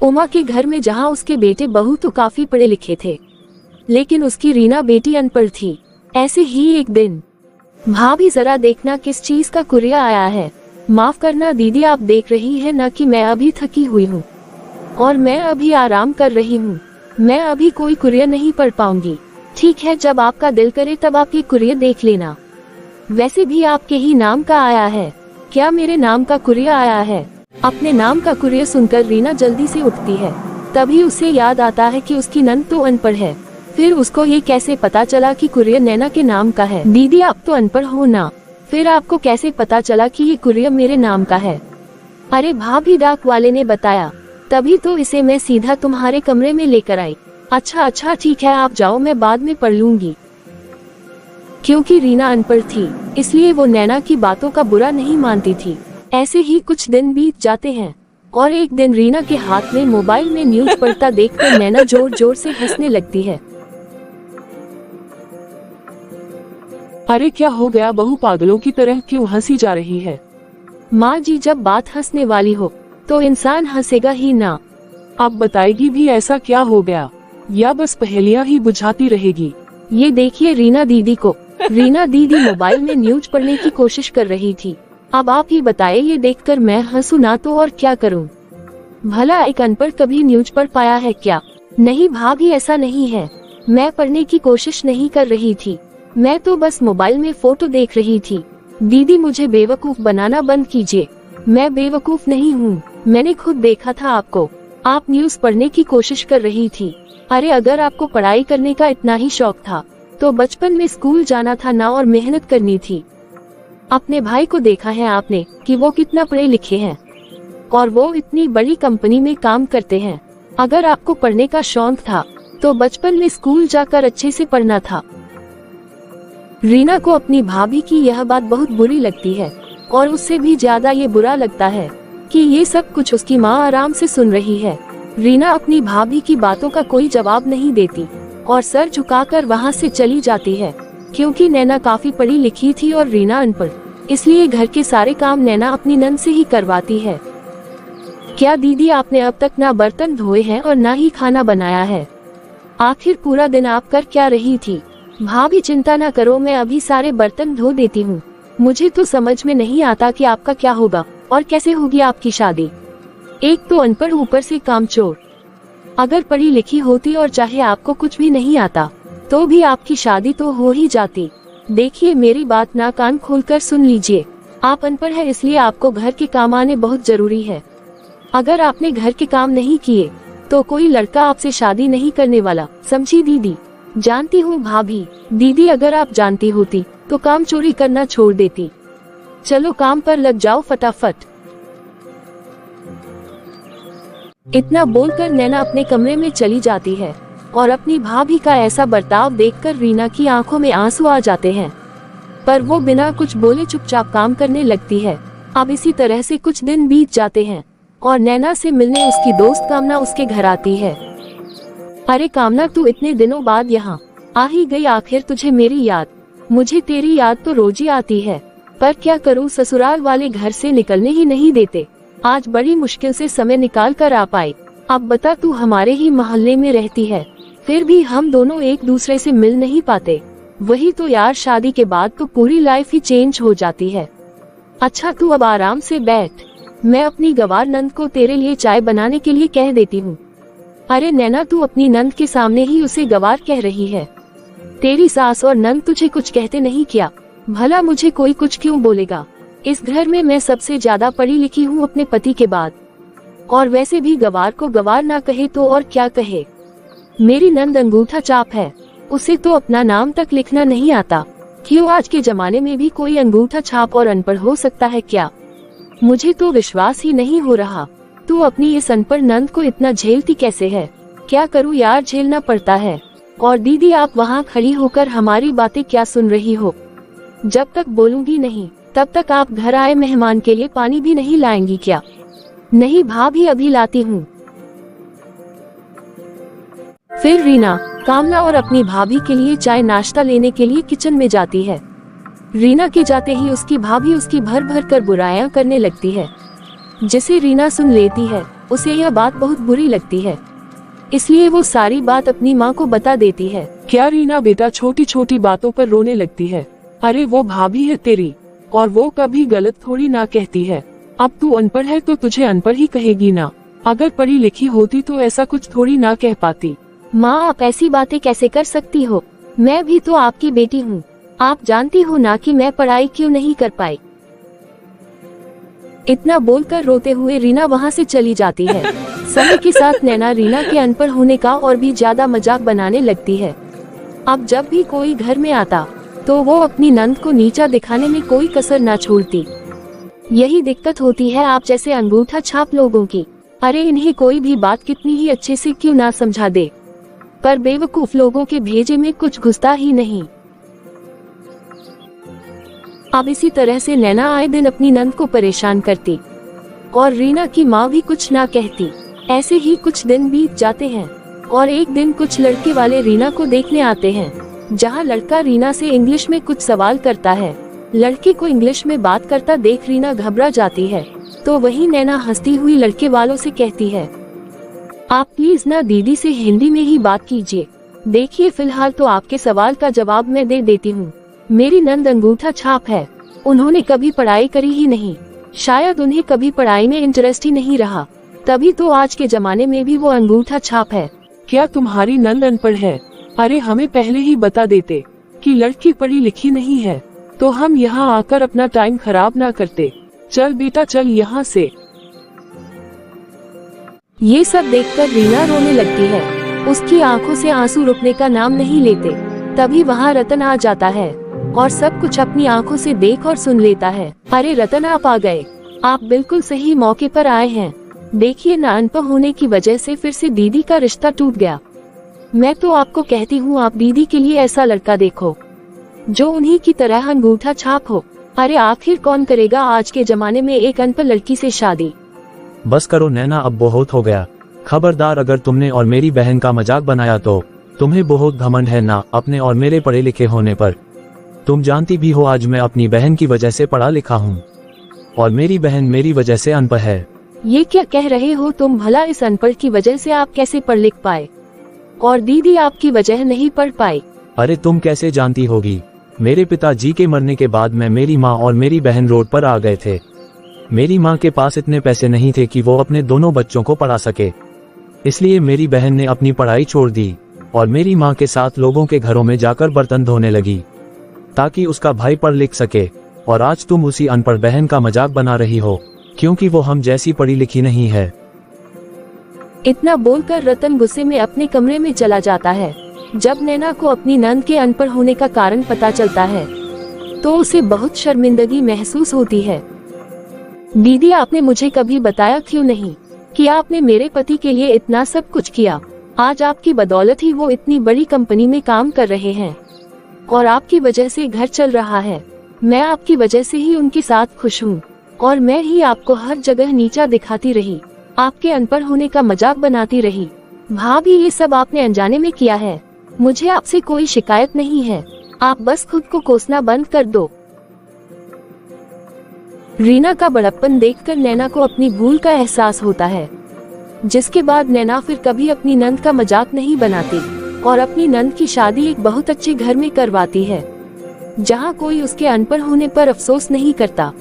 उमा के घर में, जहाँ उसके बेटे बहू तो काफी पढ़े लिखे थे, लेकिन उसकी रीना बेटी अनपढ़ थी। ऐसे ही एक दिन, भाभी जरा देखना किस चीज का कुरियर आया है। माफ करना दीदी, आप देख रही है ना कि मैं अभी थकी हुई हूँ और मैं अभी आराम कर रही हूँ। मैं अभी कोई कुरियर नहीं पढ़ पाऊंगी। ठीक है, जब आपका दिल करे तब आप ये कुरियर देख लेना। वैसे भी आपके ही नाम का आया है। क्या मेरे नाम का कुरियर आया है? अपने नाम का कुरियर सुनकर रीना जल्दी से उठती है। तभी उसे याद आता है कि उसकी नंद तो अनपढ़ है। फिर उसको ये कैसे पता चला कि कुरियर नैना के नाम का है? दीदी, आप तो अनपढ़ हो ना, फिर आपको कैसे पता चला कि ये कुरियर मेरे नाम का है? अरे भाभी, डाक वाले ने बताया, तभी तो इसे मैं सीधा तुम्हारे कमरे में लेकर आई। अच्छा ठीक है, आप जाओ, मैं बाद में पढ़ लूंगी। क्योंकि रीना अनपढ़ थी, इसलिए वो नैना की बातों का बुरा नहीं मानती थी। ऐसे ही कुछ दिन बीत जाते हैं और एक दिन रीना के हाथ में मोबाइल में न्यूज पढ़ता देखकर नैना जोर जोर से हंसने लगती है। अरे क्या हो गया बहू, पागलों की तरह क्यों हंसी जा रही है? माँ जी, जब बात हंसने वाली हो तो इंसान हंसेगा ही ना। अब बताएगी भी ऐसा क्या हो गया, या बस पहेलियां ही बुझाती रहेगी? ये देखिए रीना दीदी को। रीना दीदी मोबाइल में न्यूज पढ़ने की कोशिश कर रही थी। अब आप ही बताए, ये देखकर मैं हंसू ना तो और क्या करूं? भला एक अनपढ़ कभी न्यूज पढ़ पाया है क्या? नहीं भाभी, ऐसा नहीं है। मैं पढ़ने की कोशिश नहीं कर रही थी, मैं तो बस मोबाइल में फोटो देख रही थी। दीदी, मुझे बेवकूफ बनाना बंद कीजिए। मैं बेवकूफ नहीं हूँ, मैंने खुद देखा था आपको। आप न्यूज पढ़ने की कोशिश कर रही थी। अरे अगर आपको पढ़ाई करने का इतना ही शौक था तो बचपन में स्कूल जाना था ना और मेहनत करनी थी। अपने भाई को देखा है आपने कि वो कितना पढ़े लिखे हैं और वो इतनी बड़ी कंपनी में काम करते हैं। अगर आपको पढ़ने का शौक था तो बचपन में स्कूल जाकर अच्छे से पढ़ना था। रीना को अपनी भाभी की यह बात बहुत बुरी लगती है और उससे भी ज्यादा ये बुरा लगता है कि ये सब कुछ उसकी माँ आराम से सुन रही है। रीना अपनी भाभी की बातों का कोई जवाब नहीं देती और सर झुकाकर वहाँ से चली जाती है। क्योंकि नैना काफी पढ़ी लिखी थी और रीना अनपढ़, इसलिए घर के सारे काम नैना अपनी नंद से ही करवाती है। क्या दीदी, आपने अब तक ना बर्तन धोए हैं और ना ही खाना बनाया है? आखिर पूरा दिन आप कर क्या रही थी? भाभी चिंता ना करो, मैं अभी सारे बर्तन धो देती हूँ। मुझे तो समझ में नहीं आता कि आपका क्या होगा और कैसे होगी आपकी शादी। एक तो अनपढ़, ऊपर से कामचोर। अगर पढ़ी लिखी होती और चाहे आपको कुछ भी नहीं आता तो भी आपकी शादी तो हो ही जाती। देखिए, मेरी बात ना कान खोलकर सुन लीजिए। आप अनपढ़ है, इसलिए आपको घर के काम आने बहुत जरूरी है। अगर आपने घर के काम नहीं किए तो कोई लड़का आपसे शादी नहीं करने वाला, समझी दीदी? जानती हूँ भाभी। दीदी, अगर आप जानती होती तो काम चोरी करना छोड़ देती। चलो काम पर लग जाओ फटाफट। इतना बोलकर नैना अपने कमरे में चली जाती है और अपनी भाभी का ऐसा बर्ताव देखकर रीना की आंखों में आंसू आ जाते हैं, पर वो बिना कुछ बोले चुपचाप काम करने लगती है। अब इसी तरह से कुछ दिन बीत जाते हैं और नैना से मिलने उसकी दोस्त कामना उसके घर आती है। अरे कामना, तू इतने दिनों बाद यहाँ आ ही गई, आखिर तुझे मेरी याद? मुझे तेरी याद तो रोज ही आती है, पर क्या करूँ, ससुराल वाले घर से निकलने ही नहीं देते। आज बड़ी मुश्किल से समय निकाल कर आ पाई। अब बता, तू हमारे ही मोहल्ले में रहती है, फिर भी हम दोनों एक दूसरे से मिल नहीं पाते। वही तो यार, शादी के बाद तो पूरी लाइफ ही चेंज हो जाती है। अच्छा, तू अब आराम से बैठ, मैं अपनी गवार नंद को तेरे लिए चाय बनाने के लिए कह देती हूँ। अरे नैना, तू अपनी नंद के सामने ही उसे गवार कह रही है? तेरी सास और नंद तुझे कुछ कहते नहीं क्या? भला मुझे कोई कुछ क्यों बोलेगा? इस घर में मैं सबसे ज्यादा पढ़ी लिखी हूँ अपने पति के बाद, और वैसे भी गवार को गवार ना कहे तो और क्या कहे। मेरी नंद अंगूठा चाप है, उसे तो अपना नाम तक लिखना नहीं आता। क्यों, आज के जमाने में भी कोई अंगूठा छाप और अनपढ़ हो सकता है क्या? मुझे तो विश्वास ही नहीं हो रहा। तू अपनी इस अनपढ़ नंद को इतना झेलती कैसे है? क्या करूँ यार, झेलना पड़ता है। और दीदी, आप वहाँ खड़ी होकर हमारी बातें क्या सुन रही हो? जब तक बोलूंगी नहीं तब तक आप घर आए मेहमान के लिए पानी भी नहीं लाएंगी क्या? नहीं भाभी, अभी लाती हूँ। फिर रीना, कामना और अपनी भाभी के लिए चाय नाश्ता लेने के लिए किचन में जाती है। रीना के जाते ही उसकी भाभी उसकी भर भर कर बुराइयां करने लगती है, जिसे रीना सुन लेती है उसे यह बात बहुत बुरी लगती है, इसलिए वो सारी बात अपनी माँ को बता देती है। क्या रीना बेटा छोटी छोटी बातों पर रोने लगती है? अरे वो भाभी है तेरी, और वो कभी गलत थोड़ी ना कहती है। अब तू अनपढ़ है तो तुझे अनपढ़ ही कहेगी ना, अगर पढ़ी लिखी होती तो ऐसा कुछ थोड़ी ना कह पाती। माँ आप ऐसी बातें कैसे कर सकती हो, मैं भी तो आपकी बेटी हूँ। आप जानती हो ना कि मैं पढ़ाई क्यों नहीं कर पाई। इतना बोलकर रोते हुए रीना वहाँ से चली जाती है। समय के साथ नैना रीना के अनपढ़ होने का और भी ज्यादा मजाक बनाने लगती है। अब जब भी कोई घर में आता तो वो अपनी नंद को नीचा दिखाने में कोई कसर ना छोड़ती। यही दिक्कत होती है आप जैसे अंगूठा छाप लोगों की। अरे इन्हें कोई भी बात कितनी ही अच्छे से क्यों ना समझा दे, पर बेवकूफ लोगों के भेजे में कुछ घुसता ही नहीं। अब इसी तरह से नैना आए दिन अपनी नंद को परेशान करती और रीना की माँ भी कुछ ना कहती। ऐसे ही कुछ दिन बीत जाते हैं और एक दिन कुछ लड़के वाले रीना को देखने आते हैं, जहाँ लड़का रीना से इंग्लिश में कुछ सवाल करता है। लड़के को इंग्लिश में बात करता देख रीना घबरा जाती है, तो वही नैना हंसती हुई लड़के वालों से कहती है, आप प्लीज ना दीदी से हिंदी में ही बात कीजिए। देखिए फिलहाल तो आपके सवाल का जवाब मैं दे देती हूँ। मेरी नंद अंगूठा छाप है, उन्होंने कभी पढ़ाई करी ही नहीं, शायद उन्हें कभी पढ़ाई में इंटरेस्ट ही नहीं रहा, तभी तो आज के जमाने में भी वो अंगूठा छाप है। क्या तुम्हारी नंद अनपढ़ है? अरे हमें पहले ही बता देते कि लड़की पढ़ी लिखी नहीं है, तो हम यहाँ आकर अपना टाइम खराब ना करते। चल बेटा चल यहाँ से। ये सब देखकर रीना रोने लगती है, उसकी आंखों से आंसू रुकने का नाम नहीं लेते। तभी वहाँ रतन आ जाता है और सब कुछ अपनी आंखों से देख और सुन लेता है। अरे रतन आप आ गए, आप बिल्कुल सही मौके पर आए हैं। देखिए ना अनपढ़ होने की वजह से फिर से दीदी का रिश्ता टूट गया। मैं तो आपको कहती हूँ आप दीदी के लिए ऐसा लड़का देखो जो उन्हीं की तरह अंगूठा छाप हो। अरे आखिर कौन करेगा आज के जमाने में एक अनपढ़ लड़की से शादी। बस करो नैना, अब बहुत हो गया। खबरदार अगर तुमने और मेरी बहन का मजाक बनाया तो तुम्हें बहुत घमंड है ना अपने और मेरे पढ़े लिखे होने पर। तुम जानती भी हो आज मैं अपनी बहन की वजह से पढ़ा लिखा हूँ और मेरी बहन मेरी वजह से अनपढ़ है। ये क्या कह रहे हो तुम? भला इस अनपढ़ की वजह से आप कैसे पढ़ लिख पाए और दीदी आपकी वजह नहीं पढ़ पाई? अरे तुम कैसे जानती होगी, मेरे पिताजी के मरने के बाद मैं, मेरी माँ और मेरी बहन रोड पर आ गए थे। मेरी माँ के पास इतने पैसे नहीं थे कि वो अपने दोनों बच्चों को पढ़ा सके, इसलिए मेरी बहन ने अपनी पढ़ाई छोड़ दी और मेरी माँ के साथ लोगों के घरों में जाकर बर्तन धोने लगी ताकि उसका भाई पढ़ लिख सके। और आज तुम उसी अनपढ़ बहन का मजाक बना रही हो क्योंकि वो हम जैसी पढ़ी लिखी नहीं है। इतना बोलकर रतन गुस्से में अपने कमरे में चला जाता है। जब नैना को अपनी नंद के अनपढ़ होने का कारण पता चलता है तो उसे बहुत शर्मिंदगी महसूस होती है। दीदी आपने मुझे कभी बताया क्यों नहीं कि आपने मेरे पति के लिए इतना सब कुछ किया। आज आपकी बदौलत ही वो इतनी बड़ी कंपनी में काम कर रहे हैं और आपकी वजह से घर चल रहा है। मैं आपकी वजह से ही उनके साथ खुश हूँ और मैं ही आपको हर जगह नीचा दिखाती रही, आपके अनपढ़ होने का मजाक बनाती रही। भाभी ये सब आपने अनजाने में किया है, मुझे आपसे कोई शिकायत नहीं है, आप बस खुद को कोसना बंद कर दो। रीना का बड़प्पन देखकर नैना को अपनी भूल का एहसास होता है, जिसके बाद नैना फिर कभी अपनी नंद का मजाक नहीं बनाती और अपनी नंद की शादी एक बहुत अच्छे घर में करवाती है, जहां कोई उसके अनपढ़ होने पर अफसोस नहीं करता।